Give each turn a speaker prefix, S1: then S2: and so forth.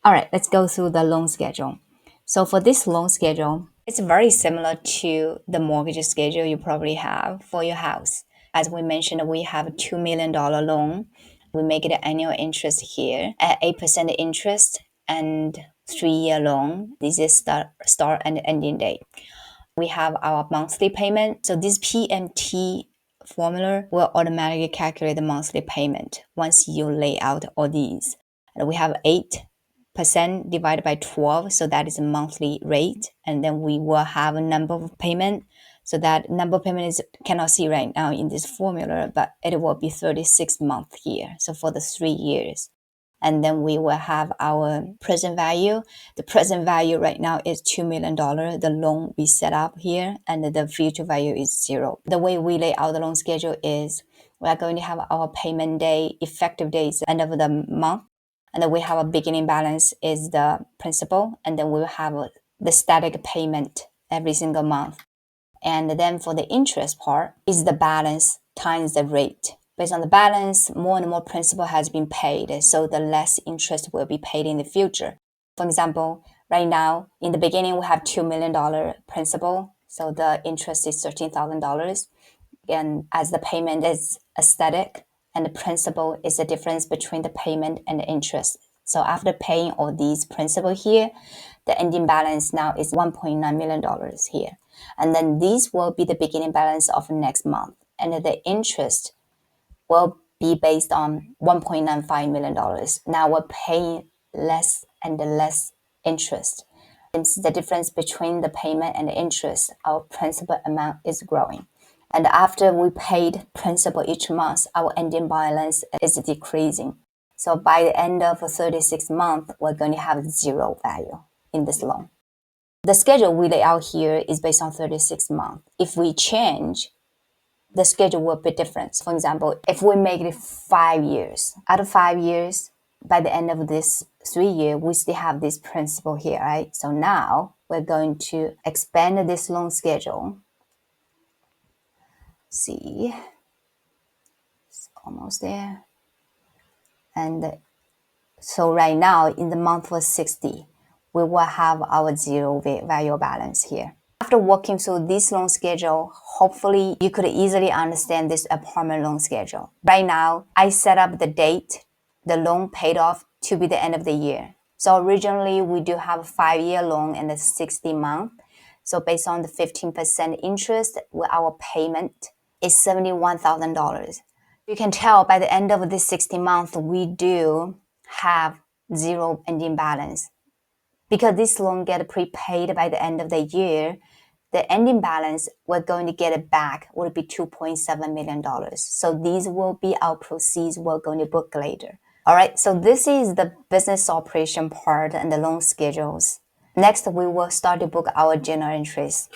S1: All right, let's go through the loan schedule. So for this loan schedule, it's very similar to the mortgage schedule you probably have for your house. As we mentioned, we have a $2 million loan. We make it an annual interest here at 8% interest and 3-year loan. This is start and ending date. We have our monthly payment. So this PMT formula will automatically calculate the monthly payment once you lay out all these. And we have 8% divided by 12, so that is a monthly rate. And then we will have a number of payment. So that number of payment is cannot see right now in this formula, but it will be 36 months here. So for the 3 years. And then we will have our present value. The present value right now is $2 million. The loan we set up here, and the future value is 0. The way we lay out the loan schedule is we are going to have our payment day, effective days, end of the month. And then we have a beginning balance is the principal. And then we will have the static payment every single month. And then for the interest part is the balance times the rate. Based on the balance, more and more principal has been paid, so the less interest will be paid in the future. For example, right now, in the beginning, we have $2 million principal, so the interest is $13,000. And as the payment is static, and the principal is the difference between the payment and the interest. So after paying all these principal here, the ending balance now is $1.9 million here. And then this will be the beginning balance of next month. And the interest will be based on $1.95 million. Now we're paying less and less interest. Since the difference between the payment and the interest, our principal amount is growing. And after we paid principal each month, our ending balance is decreasing. So by the end of 36 months, we're going to have 0 value in this loan. The schedule we lay out here is based on 36 months. If we change, the schedule will be different. For example, if we make it 5 years, out of 5 years, by the end of this 3 year, we still have this principal here, right? So now we're going to expand this loan schedule. See, it's almost there. And so right now in the month of 60, we will have our 0 value balance here. After walking through this loan schedule, hopefully you could easily understand this apartment loan schedule. Right now, I set up the date, the loan paid off to be the end of the year. So originally we do have a 5-year loan and a 60 month. So based on the 15% interest, our payment is $71,000. You can tell by the end of this 60 months, we do have 0 ending balance. Because this loan get prepaid by the end of the year, the ending balance we're going to get it back will be $2.7 million. So these will be our proceeds we're going to book later. All right, so this is the business operation part and the loan schedules. Next, we will start to book our journal entries.